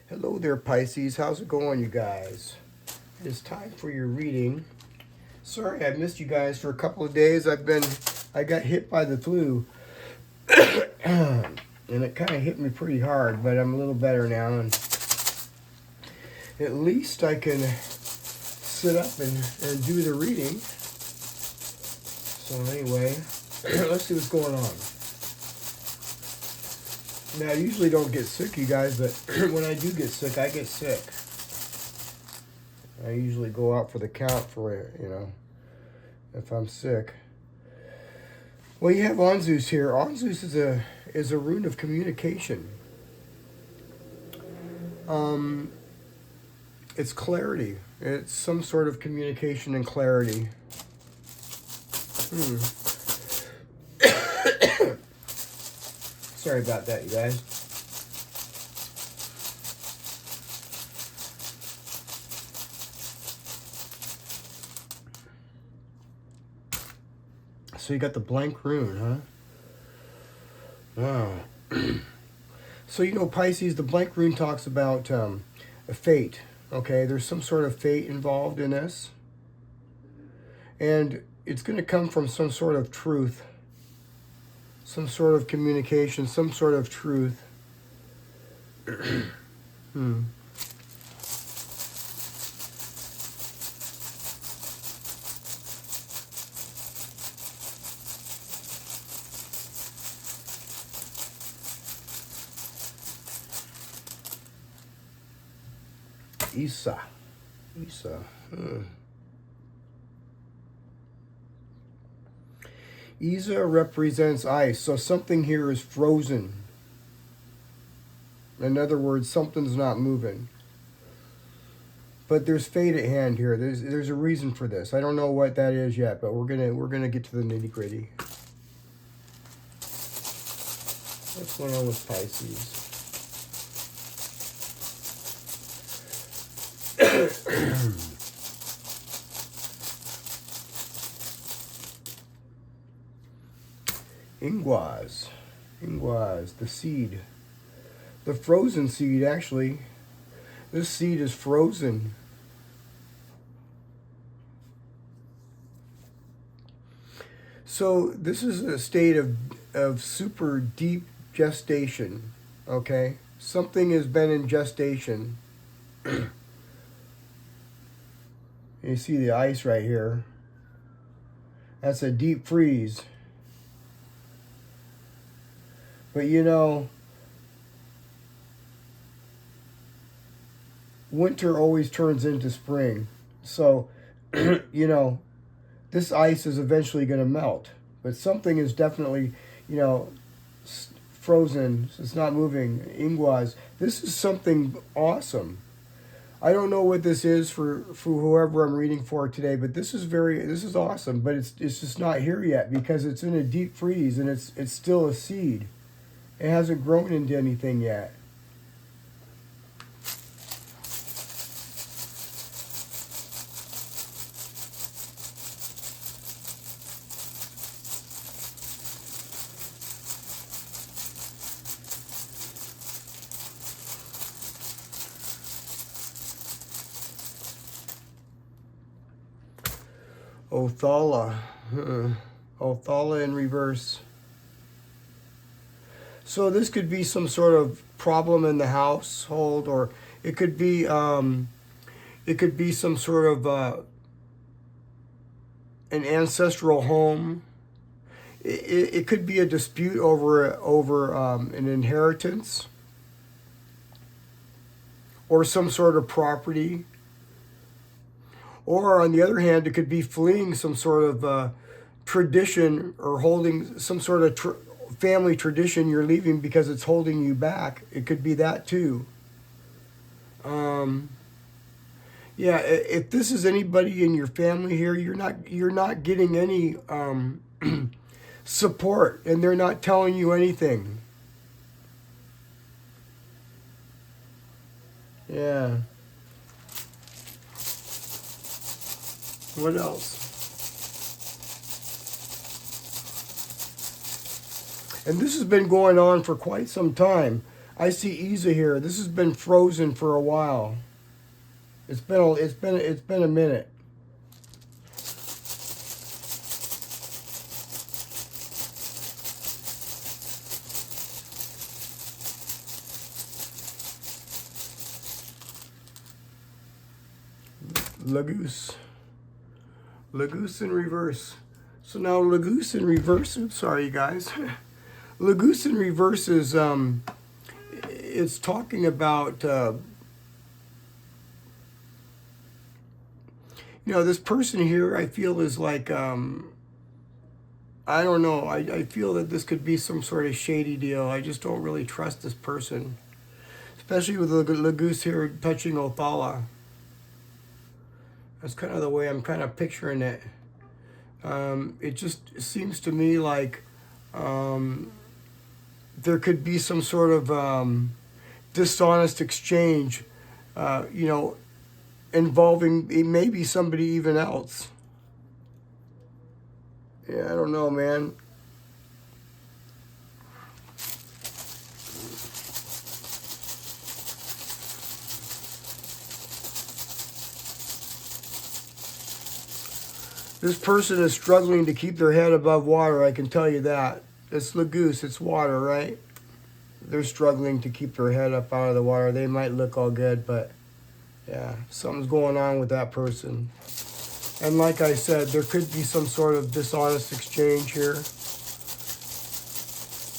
Hello there, Pisces. How's it going, you guys? It is time for your reading. Sorry I missed you guys for a couple of days. I got hit by the flu. And it kind of hit me pretty hard, but I'm a little better now. And at least I can sit up and do the reading. So anyway, let's see what's going on. Now, I usually don't get sick, you guys, but when I do get sick, I get sick. I usually go out for the count for it, if I'm sick. Well, you have Anzus here. Anzus is a rune of communication. It's clarity. It's some sort of communication and clarity. Sorry about that, you guys. So you got the blank rune, huh? Wow. So, Pisces, the blank rune talks about a fate, okay? There's some sort of fate involved in this. And it's going to come from some sort of truth. Some sort of communication, some sort of truth. Isa. Isa represents ice, so something here is frozen. In other words, something's not moving. But there's fate at hand here. There's a reason for this. I don't know what that is yet, but we're gonna get to the nitty-gritty. What's going on with Pisces? Ingwas, the seed. The frozen seed, actually. This seed is frozen. So this is a state of super deep gestation, okay? Something has been in gestation. You see the ice right here. That's a deep freeze. But winter always turns into spring. So, this ice is eventually going to melt. But something is definitely, frozen. It's not moving. Ingwas. This is something awesome. I don't know what this is for whoever I'm reading for today, but this is awesome. But it's just not here yet because it's in a deep freeze and it's still a seed. It hasn't grown into anything yet. Othala. Othala in reverse. So this could be some sort of problem in the household, or it could be some sort of an ancestral home. It could be a dispute over an inheritance or some sort of property. Or on the other hand, it could be fleeing some sort of tradition or holding some sort of family tradition you're leaving because it's holding you back. It could be that too. Yeah, if this is anybody in your family here, you're not getting any support, and they're not telling you anything. Yeah. What else? And this has been going on for quite some time. I see Isa here. This has been frozen for a while. It's been a minute. Lagoose in reverse. So now Lagoose in reverse. Oops, sorry, you guys. Lagoose in reverse is it's talking about this person here. I feel is like I don't know. I feel that this could be some sort of shady deal. I just don't really trust this person, especially with the Lagoose here touching Othala. That's kind of the way I'm kind of picturing it. It just seems to me like there could be some sort of dishonest exchange, involving maybe somebody even else. Yeah, I don't know, man. This person is struggling to keep their head above water, I can tell you that. It's Lagoose, it's water, right? They're struggling to keep their head up out of the water. They might look all good, but yeah, something's going on with that person. And like I said, there could be some sort of dishonest exchange here.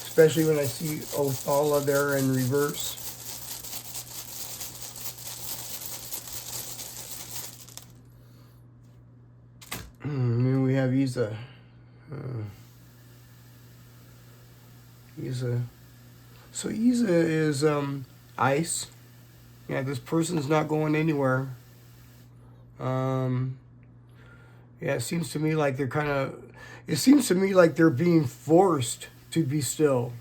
Especially when I see Othala there in reverse. And then we have Isa. Isa. So Isa is ice. Yeah, this person's not going anywhere. Yeah, it seems to me like they're being forced to be still.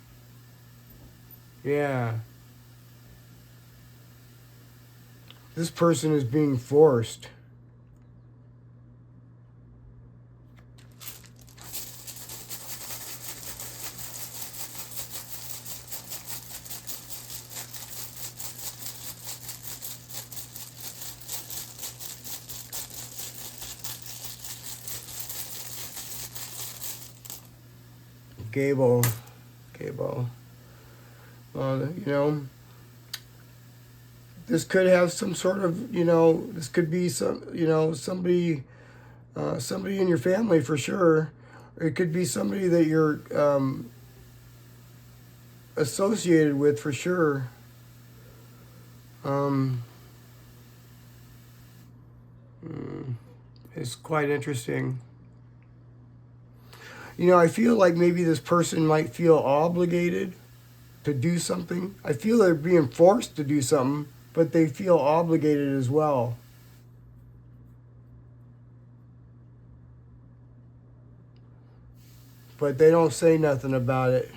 Yeah. This person is being forced. Gable. This could have some sort of, this could be somebody in your family for sure. It could be somebody that you're associated with for sure. It's quite interesting. I feel like maybe this person might feel obligated to do something. I feel they're being forced to do something, but they feel obligated as well. But they don't say nothing about it.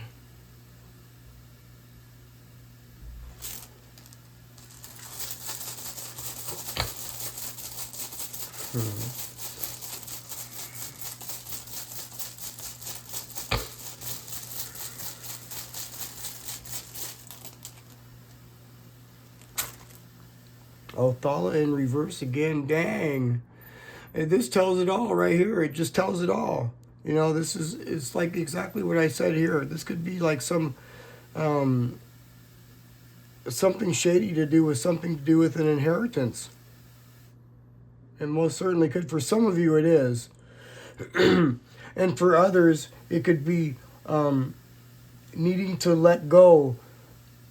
Othala in reverse again. Dang. And this tells it all right here. It just tells it all. It's like exactly what I said here. This could be like something shady to do with something to do with an inheritance. And most certainly could. For some of you it is. And for others, it could be needing to let go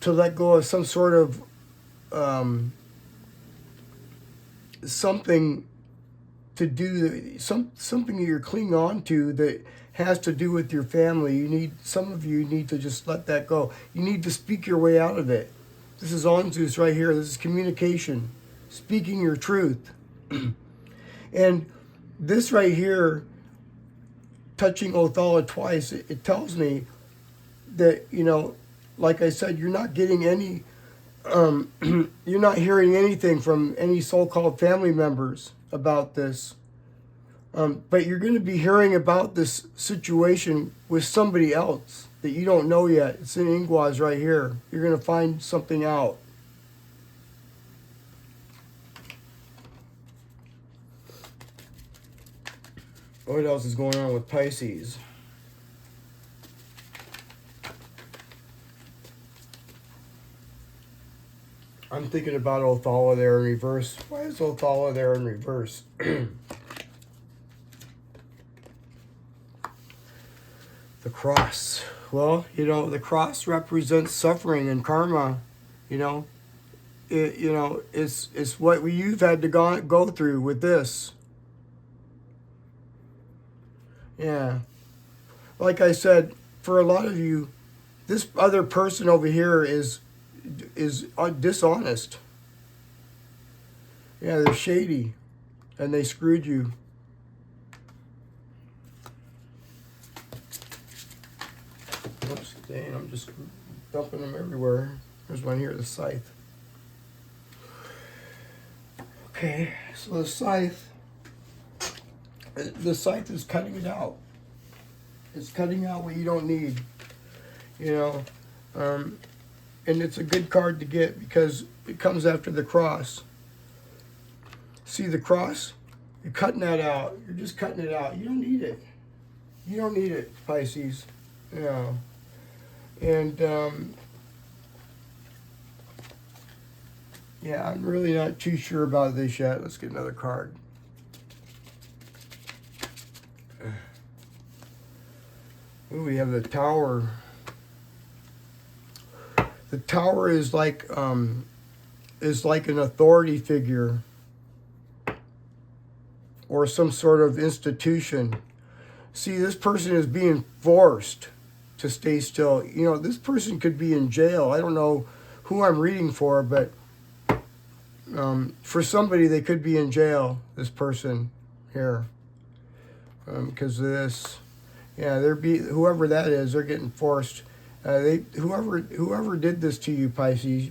of some sort of something to do, something that you're clinging on to that has to do with your family. Some of you need to just let that go. You need to speak your way out of it. This is Onzus right here. This is communication, speaking your truth. And this right here, touching Othala twice, it tells me that, like I said, you're not getting any, you're not hearing anything from any so-called family members about this. But you're going to be hearing about this situation with somebody else that you don't know yet. It's in Ingwas right here. You're going to find something out. What else is going on with Pisces? I'm thinking about Othala there in reverse. Why is Othala there in reverse? The cross. Well, you know, the cross represents suffering and karma. You know, it's what you've had to go through with this. Yeah. Like I said, for a lot of you, this other person over here is dishonest. Yeah, they're shady, and they screwed you. Oops, dang, I'm just dumping them everywhere. There's one here, the scythe. Okay, so the scythe is cutting it out. It's cutting out what you don't need, you know. And it's a good card to get because it comes after the cross. See the cross? You're cutting that out. You're just cutting it out. You don't need it. You don't need it, Pisces. Yeah. And, yeah, I'm really not too sure about this yet. Let's get another card. Ooh, we have the Tower. The Tower is like an authority figure or some sort of institution. See, this person is being forced to stay still. You know, this person could be in jail. I don't know who I'm reading for, but for somebody, they could be in jail, this person here, because of this. Yeah, whoever that is, they're getting forced. Whoever did this to you, Pisces,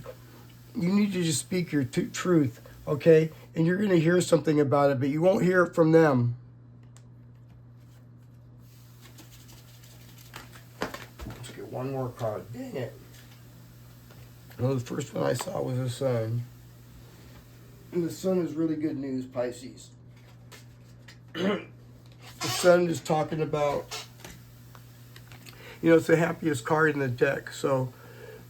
you need to just speak your truth, okay? And you're going to hear something about it, but you won't hear it from them. Let's get one more card. Dang it. Well, the first one I saw was the Sun. And the Sun is really good news, Pisces. The Sun is talking about, you know, it's the happiest card in the deck. So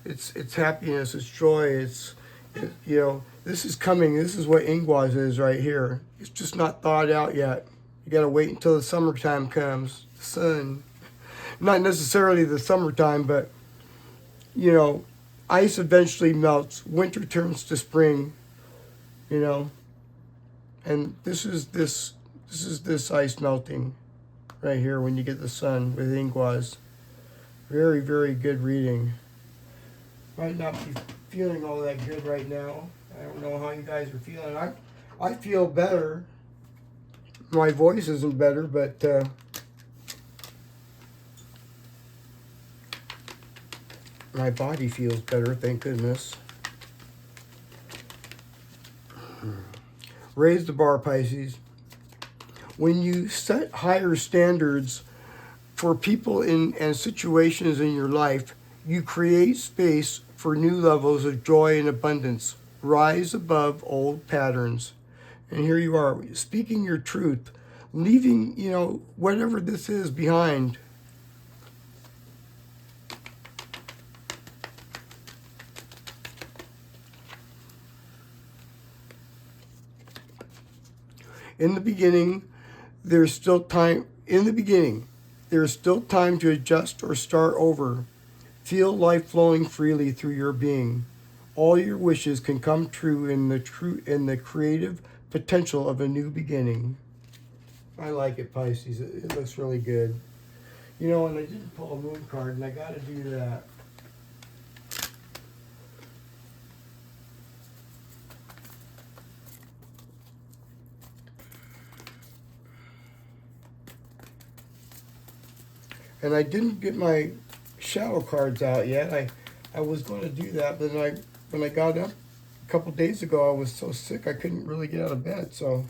it's happiness, it's joy, you know, this is coming. This is what Ingwas is right here. It's just not thawed out yet. You got to wait until the summertime comes. The sun. Not necessarily the summertime, but, you know, ice eventually melts. Winter turns to spring, you know. And this is this ice melting right here when you get the sun with Ingwas. Very, very good reading. Might not be feeling all that good right now. I don't know how you guys are feeling. I feel better. My voice isn't better, but my body feels better, thank goodness. Raise the bar, Pisces. When you set higher standards for people and situations in your life, you create space for new levels of joy and abundance. Rise above old patterns. And here you are, speaking your truth, leaving, you know, whatever this is behind. In the beginning, there's still time. In the beginning, there's still time to adjust or start over. Feel life flowing freely through your being. All your wishes can come true in the creative potential of a new beginning. I like it, Pisces. It looks really good. You know, and I didn't pull a moon card, and I got to do that. And I didn't get my shadow cards out yet. I was going to do that, but then when I got up a couple days ago, I was so sick I couldn't really get out of bed, so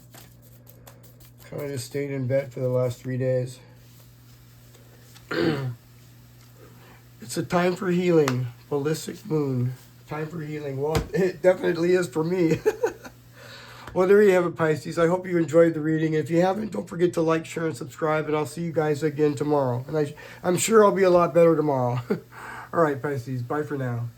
kind of just stayed in bed for the last 3 days. It's a time for healing. Ballistic moon. Time for healing. Well, it definitely is for me. Well, there you have it, Pisces. I hope you enjoyed the reading. If you haven't, don't forget to like, share, and subscribe. And I'll see you guys again tomorrow. And I'm sure I'll be a lot better tomorrow. All right, Pisces. Bye for now.